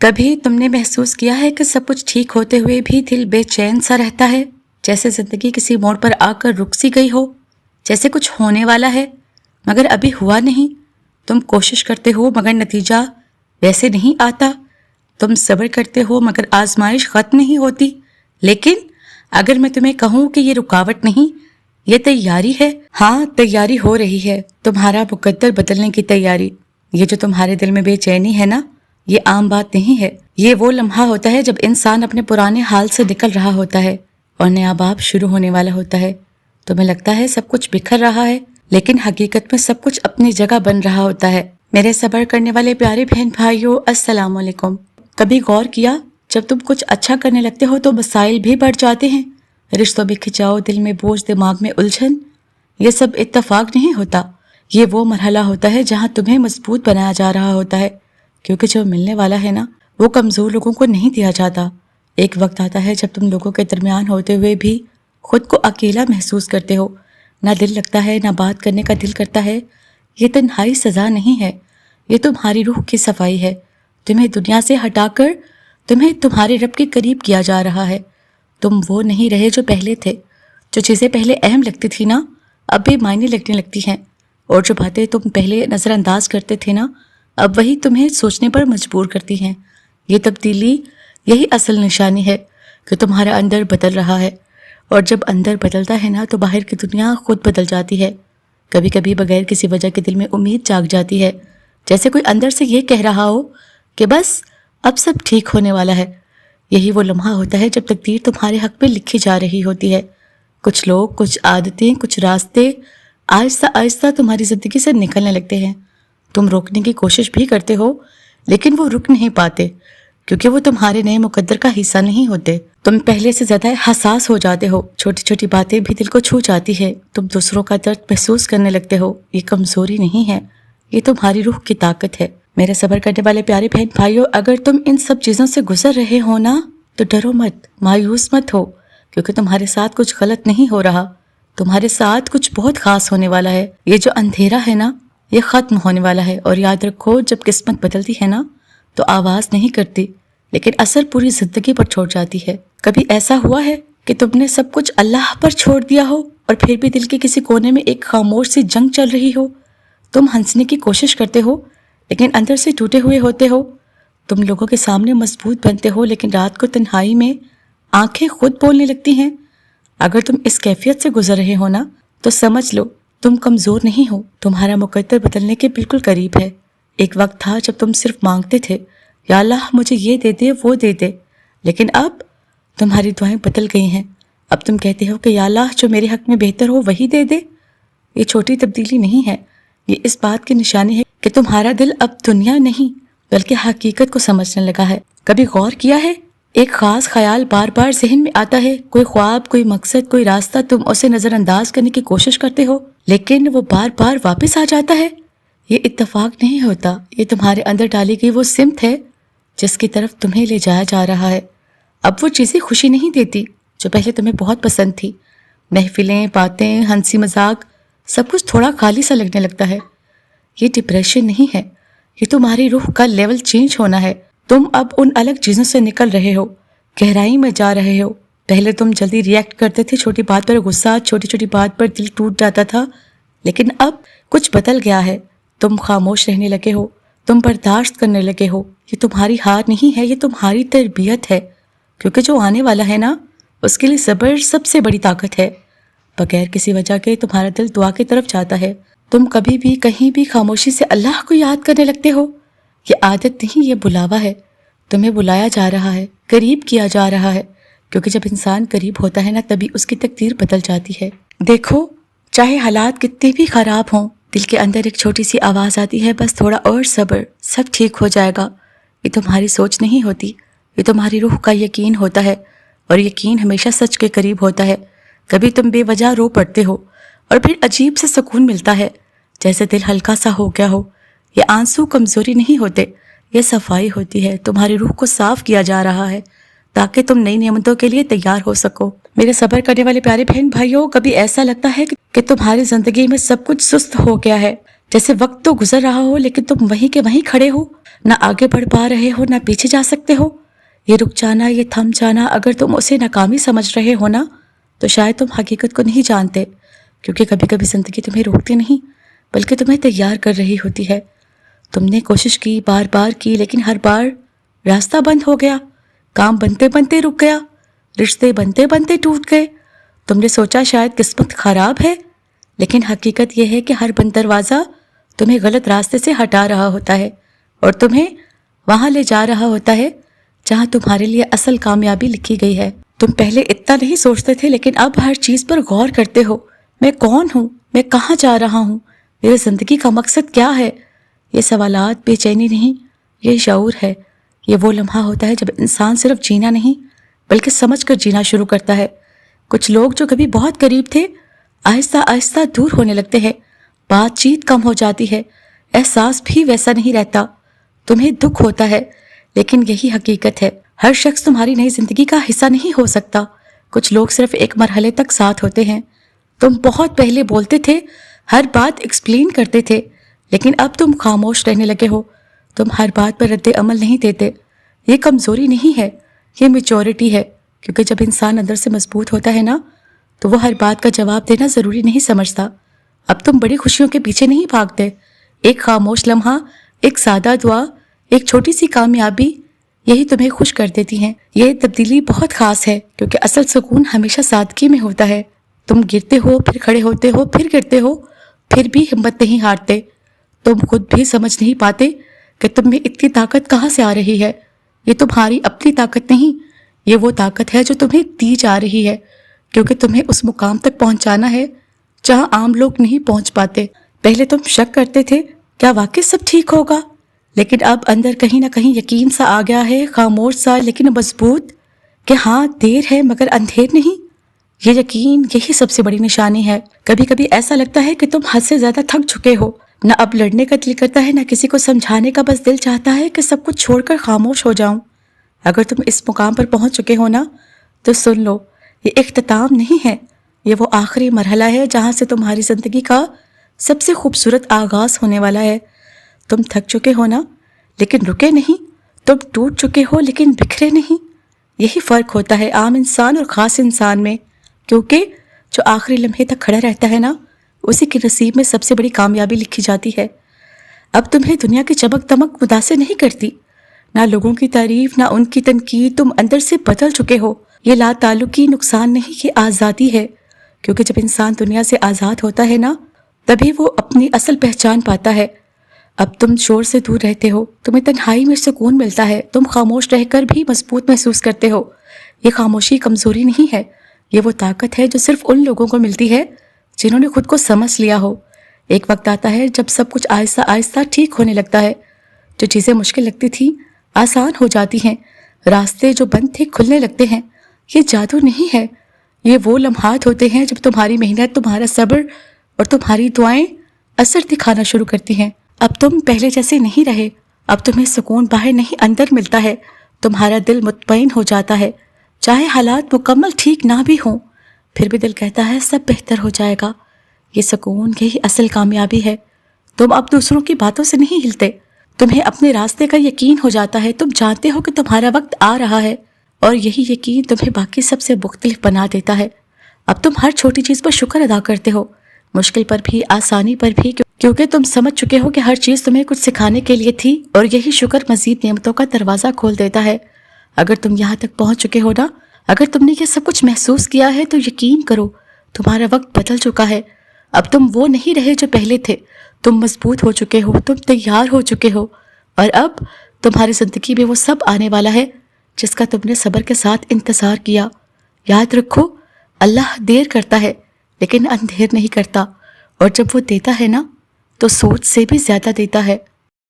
کبھی تم نے محسوس کیا ہے کہ سب کچھ ٹھیک ہوتے ہوئے بھی دل بے چین سا رہتا ہے، جیسے زندگی کسی موڑ پر آ کر رک سی گئی ہو، جیسے کچھ ہونے والا ہے مگر ابھی ہوا نہیں؟ تم کوشش کرتے ہو مگر نتیجہ ویسے نہیں آتا، تم صبر کرتے ہو مگر آزمائش ختم نہیں ہوتی۔ لیکن اگر میں تمہیں کہوں کہ یہ رکاوٹ نہیں، یہ تیاری ہے، ہاں تیاری ہو رہی ہے، تمہارا مقدر بدلنے کی تیاری۔ یہ جو تمہارے دل میں بے چینی ہے نا، یہ عام بات نہیں ہے۔ یہ وہ لمحہ ہوتا ہے جب انسان اپنے پرانے حال سے نکل رہا ہوتا ہے اور نیا باب شروع ہونے والا ہوتا ہے۔ تمہیں لگتا ہے سب کچھ بکھر رہا ہے، لیکن حقیقت میں سب کچھ اپنی جگہ بن رہا ہوتا ہے۔ میرے صبر کرنے والے پیارے بہن بھائیوں، السلام علیکم۔ کبھی غور کیا جب تم کچھ اچھا کرنے لگتے ہو تو مسائل بھی بڑھ جاتے ہیں، رشتوں میں کھچاؤ، دل میں بوجھ، دماغ میں الجھن۔ یہ سب اتفاق نہیں ہوتا، یہ وہ مرحلہ ہوتا ہے جہاں تمہیں مضبوط بنایا جا رہا ہوتا ہے، کیونکہ جو ملنے والا ہے نا وہ کمزور لوگوں کو نہیں دیا جاتا۔ ایک وقت آتا ہے جب تم لوگوں کے درمیان ہوتے ہوئے بھی خود کو اکیلا محسوس کرتے ہو، نہ دل لگتا ہے، نہ بات کرنے کا دل کرتا ہے۔ یہ تنہائی سزا نہیں ہے، یہ تمہاری روح کی صفائی ہے۔ تمہیں دنیا سے ہٹا کر تمہیں تمہارے رب کے قریب کیا جا رہا ہے۔ تم وہ نہیں رہے جو پہلے تھے، جو چیزیں پہلے اہم لگتی تھی نا اب بھی معنی لگنے لگتی ہیں، اور جو باتیں تم پہلے نظر انداز کرتے تھے نا اب وہی تمہیں سوچنے پر مجبور کرتی ہیں۔ یہ تبدیلی یہی اصل نشانی ہے کہ تمہارا اندر بدل رہا ہے، اور جب اندر بدلتا ہے نا تو باہر کی دنیا خود بدل جاتی ہے۔ کبھی کبھی بغیر کسی وجہ کے دل میں امید جاگ جاتی ہے، جیسے کوئی اندر سے یہ کہہ رہا ہو کہ بس اب سب ٹھیک ہونے والا ہے۔ یہی وہ لمحہ ہوتا ہے جب تقدیر تمہارے حق میں لکھی جا رہی ہوتی ہے۔ کچھ لوگ، کچھ عادتیں، کچھ راستے آہستہ آہستہ تمہاری زندگی سے نکلنے لگتے ہیں۔ تم روکنے کی کوشش بھی کرتے ہو لیکن وہ رک نہیں پاتے، کیونکہ وہ تمہارے نئے مقدر کا حصہ نہیں ہوتے۔ تم پہلے سے زیادہ حساس ہو جاتے ہو، چھوٹی چھوٹی باتیں بھی دل کو چھو جاتی ہے، تم دوسروں کا درد محسوس کرنے لگتے ہو۔ یہ کمزوری نہیں ہے، یہ تمہاری روح کی طاقت ہے۔ میرے صبر کرنے والے پیارے بہن بھائیوں، اگر تم ان سب چیزوں سے گزر رہے ہو نا تو ڈرو مت، مایوس مت ہو، کیونکہ تمہارے ساتھ کچھ غلط نہیں ہو رہا، تمہارے ساتھ کچھ بہت خاص ہونے والا ہے۔ یہ جو اندھیرا ہے نا یہ ختم ہونے والا ہے، اور یاد رکھو جب قسمت بدلتی ہے نا تو آواز نہیں کرتی لیکن اثر پوری زندگی پر چھوڑ جاتی ہے۔ کبھی ایسا ہوا ہے کہ تم نے سب کچھ اللہ پر چھوڑ دیا ہو اور پھر بھی دل کے کسی کونے میں ایک خاموش سی جنگ چل رہی ہو؟ تم ہنسنے کی کوشش کرتے ہو لیکن اندر سے ٹوٹے ہوئے ہوتے ہو، تم لوگوں کے سامنے مضبوط بنتے ہو لیکن رات کو تنہائی میں آنکھیں خود بولنے لگتی ہیں۔ اگر تم اس کیفیت سے گزر رہے ہو نا تو سمجھ لو تم کمزور نہیں ہو، تمہارا مقدر بدلنے کے بالکل قریب ہے۔ ایک وقت تھا جب تم صرف مانگتے تھے، یا اللہ مجھے یہ دے دے، وہ دے دے، لیکن اب تمہاری دعائیں بدل گئی ہیں۔ اب تم کہتے ہو کہ یا اللہ جو میرے حق میں بہتر ہو وہی دے دے۔ یہ چھوٹی تبدیلی نہیں ہے، یہ اس بات کی نشانی ہے کہ تمہارا دل اب دنیا نہیں بلکہ حقیقت کو سمجھنے لگا ہے۔ کبھی غور کیا ہے ایک خاص خیال بار بار ذہن میں آتا ہے، کوئی خواب، کوئی مقصد، کوئی راستہ، تم اسے نظر انداز کرنے کی کوشش کرتے ہو لیکن وہ بار بار واپس آ جاتا ہے۔ یہ اتفاق نہیں ہوتا، یہ تمہارے اندر ڈالی گئی وہ سمت ہے جس کی طرف تمہیں لے جایا جا رہا ہے۔ اب وہ چیزیں خوشی نہیں دیتی جو پہلے تمہیں بہت پسند تھی، محفلیں، باتیں، ہنسی مذاق، سب کچھ تھوڑا خالی سا لگنے لگتا ہے۔ یہ ڈپریشن نہیں ہے، یہ تمہاری روح کا لیول چینج ہونا ہے۔ تم اب ان الگ چیزوں سے نکل رہے ہو، گہرائی میں جا رہے ہو۔ پہلے تم جلدی ریئیکٹ کرتے تھے، چھوٹی بات پر غصہ، چھوٹی چھوٹی بات پر دل ٹوٹ جاتا تھا، لیکن اب کچھ بدل گیا ہے۔ تم خاموش رہنے لگے ہو، تم برداشت کرنے لگے ہو۔ یہ تمہاری ہار نہیں ہے، یہ تمہاری تربیت ہے، کیونکہ جو آنے والا ہے نا اس کے لیے صبر سب سے بڑی طاقت ہے۔ بغیر کسی وجہ کے تمہارا دل دعا کی طرف جاتا ہے، تم کبھی بھی کہیں بھی خاموشی سے اللہ کو یاد کرنے لگتے ہو۔ یہ عادت نہیں، یہ بلاوا ہے، تمہیں بلایا جا رہا ہے، قریب کیا جا رہا ہے، کیونکہ جب انسان قریب ہوتا ہے نا تبھی اس کی تقدیر بدل جاتی ہے۔ دیکھو چاہے حالات کتنے بھی خراب ہوں، دل کے اندر ایک چھوٹی سی آواز آتی ہے، بس تھوڑا اور صبر، سب ٹھیک ہو جائے گا۔ یہ تمہاری سوچ نہیں ہوتی، یہ تمہاری روح کا یقین ہوتا ہے، اور یقین ہمیشہ سچ کے قریب ہوتا ہے۔ کبھی تم بے وجہ رو پڑتے ہو اور پھر عجیب سے سکون ملتا ہے، جیسے دل ہلکا سا ہو گیا ہو۔ یہ آنسو کمزوری نہیں ہوتے، یہ صفائی ہوتی ہے، تمہاری روح کو صاف کیا جا رہا ہے تاکہ تم نئی نعمتوں کے لیے تیار ہو سکو۔ میرے صبر کرنے والے پیارے بہن بھائیوں، کبھی ایسا لگتا ہے کہ تمہاری زندگی میں سب کچھ سست ہو گیا ہے، جیسے وقت تو گزر رہا ہو لیکن تم وہیں کے وہیں کھڑے ہو، نہ آگے بڑھ پا رہے ہو، نہ پیچھے جا سکتے ہو۔ یہ رک جانا، یہ تھم جانا، اگر تم اسے ناکامی سمجھ رہے ہو نا، تو شاید تم حقیقت کو نہیں جانتے، کیونکہ کبھی کبھی زندگی تمہیں روکتی نہیں بلکہ تمہیں تیار کر رہی ہوتی ہے۔ تم نے کوشش کی، بار بار کی، لیکن ہر بار راستہ بند ہو گیا، کام بنتے بنتے رک گیا، رشتے بنتے بنتے ٹوٹ گئے۔ تم نے سوچا شاید قسمت خراب ہے، لیکن حقیقت یہ ہے کہ ہر بند دروازہ تمہیں غلط راستے سے ہٹا رہا ہوتا ہے اور تمہیں وہاں لے جا رہا ہوتا ہے جہاں تمہارے لیے اصل کامیابی لکھی گئی ہے۔ تم پہلے اتنا نہیں سوچتے تھے، لیکن اب ہر چیز پر غور کرتے ہو۔ میں کون ہوں؟ میں کہاں جا رہا ہوں؟ میری زندگی کا مقصد کیا ہے؟ یہ سوالات بے چینی نہیں، یہ شعور ہے۔ یہ وہ لمحہ ہوتا ہے جب انسان صرف جینا نہیں بلکہ سمجھ کر جینا شروع کرتا ہے۔ کچھ لوگ جو کبھی بہت قریب تھے آہستہ آہستہ دور ہونے لگتے ہیں، بات چیت کم ہو جاتی ہے، احساس بھی ویسا نہیں رہتا۔ تمہیں دکھ ہوتا ہے، لیکن یہی حقیقت ہے۔ ہر شخص تمہاری نئی زندگی کا حصہ نہیں ہو سکتا۔ کچھ لوگ صرف ایک مرحلے تک ساتھ ہوتے ہیں۔ تم بہت پہلے بولتے تھے، ہر بات ایکسپلین کرتے تھے، لیکن اب تم خاموش رہنے لگے ہو۔ تم ہر بات پر رد عمل نہیں دیتے۔ یہ کمزوری نہیں ہے، یہ میچورٹی ہے، کیونکہ جب انسان اندر سے مضبوط ہوتا ہے نا، تو وہ ہر بات کا جواب دینا ضروری نہیں سمجھتا۔ اب تم بڑی خوشیوں کے پیچھے نہیں بھاگتے۔ ایک خاموش لمحہ، ایک سادہ دعا، ایک چھوٹی سی کامیابی، یہی تمہیں خوش کر دیتی ہیں۔ یہ تبدیلی بہت خاص ہے، کیونکہ اصل سکون ہمیشہ سادگی میں ہوتا ہے۔ تم گرتے ہو، پھر کھڑے ہوتے ہو، پھر گرتے ہو، پھر بھی ہمت نہیں ہارتے۔ تم خود بھی سمجھ نہیں پاتے کہ تم میں اتنی طاقت کہاں سے آ رہی ہے۔ یہ تمہاری اپنی طاقت نہیں، یہ وہ طاقت ہے جو تمہیں دی جا رہی ہے، کیونکہ تمہیں اس مقام تک پہنچانا ہے جہاں عام لوگ نہیں پہنچ پاتے۔ پہلے تم شک کرتے تھے، کیا واقعی سب ٹھیک ہوگا؟ لیکن اب اندر کہیں نہ کہیں یقین سا آ گیا ہے، خاموش سا لیکن مضبوط، کہ ہاں دیر ہے مگر اندھیر نہیں۔ یہ یقین، یہی سب سے بڑی نشانی ہے۔ کبھی کبھی ایسا لگتا ہے کہ تم حد سے زیادہ تھک چکے ہو، نہ اب لڑنے کا دل کرتا ہے، نہ کسی کو سمجھانے کا، بس دل چاہتا ہے کہ سب کچھ چھوڑ کر خاموش ہو جاؤں۔ اگر تم اس مقام پر پہنچ چکے ہو نا، تو سن لو، یہ اختتام نہیں ہے، یہ وہ آخری مرحلہ ہے جہاں سے تمہاری زندگی کا سب سے خوبصورت آغاز ہونے والا ہے۔ تم تھک چکے ہو نا، لیکن رکے نہیں۔ تم ٹوٹ چکے ہو لیکن بکھرے نہیں۔ یہی فرق ہوتا ہے عام انسان اور خاص انسان میں، کیونکہ جو آخری لمحے تک کھڑا رہتا ہے نا، اسی کے نصیب میں سب سے بڑی کامیابی لکھی جاتی ہے۔ اب تمہیں دنیا کی چمک دمک متاثر نہیں کرتی، نہ لوگوں کی تعریف، نہ ان کی تنقید۔ تم اندر سے بدل چکے ہو۔ یہ لا تعلقی نقصان نہیں، یہ آزادی ہے، کیونکہ جب انسان دنیا سے آزاد ہوتا ہے نا، تبھی وہ اپنی اصل پہچان پاتا ہے۔ اب تم شور سے دور رہتے ہو، تمہیں تنہائی میں سکون ملتا ہے، تم خاموش رہ کر بھی مضبوط محسوس کرتے ہو۔ یہ خاموشی کمزوری نہیں ہے، یہ وہ طاقت ہے جو صرف ان لوگوں کو ملتی ہے جنہوں نے خود کو سمجھ لیا ہو۔ ایک وقت آتا ہے جب سب کچھ آہستہ آہستہ ٹھیک ہونے لگتا ہے، جو چیزیں مشکل لگتی تھیں آسان ہو جاتی ہیں، راستے جو بند تھے کھلنے لگتے ہیں۔ یہ جادو نہیں ہے، یہ وہ لمحات ہوتے ہیں جب تمہاری محنت، تمہارا صبر اور تمہاری دعائیں اثر دکھانا شروع کرتی ہیں۔ اب تم پہلے جیسے نہیں رہے، اب تمہیں سکون باہر نہیں اندر ملتا ہے۔ تمہارا دل مطمئن ہو جاتا ہے، چاہے حالات مکمل ٹھیک نہ بھی ہوں، پھر بھی دل کہتا ہے سب بہتر ہو جائے گا۔ یہ سکون، یہی اصل کامیابی ہے۔ تم اب دوسروں کی باتوں سے نہیں ہلتے، تمہیں اپنے راستے کا یقین ہو جاتا ہے۔ تم جانتے ہو کہ تمہارا وقت آ رہا ہے، اور یہی یقین تمہیں باقی سب سے مختلف بنا دیتا ہے۔ اب تم ہر چھوٹی چیز پر شکر ادا کرتے ہو، مشکل پر بھی، آسانی پر بھی، کیونکہ تم سمجھ چکے ہو کہ ہر چیز تمہیں کچھ سکھانے کے لیے تھی، اور یہی شکر مزید نعمتوں کا دروازہ کھول دیتا ہے۔ اگر تم یہاں تک پہنچ چکے ہو نا، اگر تم نے یہ سب کچھ محسوس کیا ہے، تو یقین کرو تمہارا وقت بدل چکا ہے۔ اب تم وہ نہیں رہے جو پہلے تھے، تم مضبوط ہو چکے ہو، تم تیار ہو چکے ہو، اور اب تمہاری زندگی میں وہ سب آنے والا ہے جس کا تم نے صبر کے ساتھ انتظار کیا۔ یاد رکھو، اللہ دیر کرتا ہے لیکن اندھیر نہیں کرتا، اور جب وہ دیتا ہے نا، تو سوچ سے بھی زیادہ دیتا ہے۔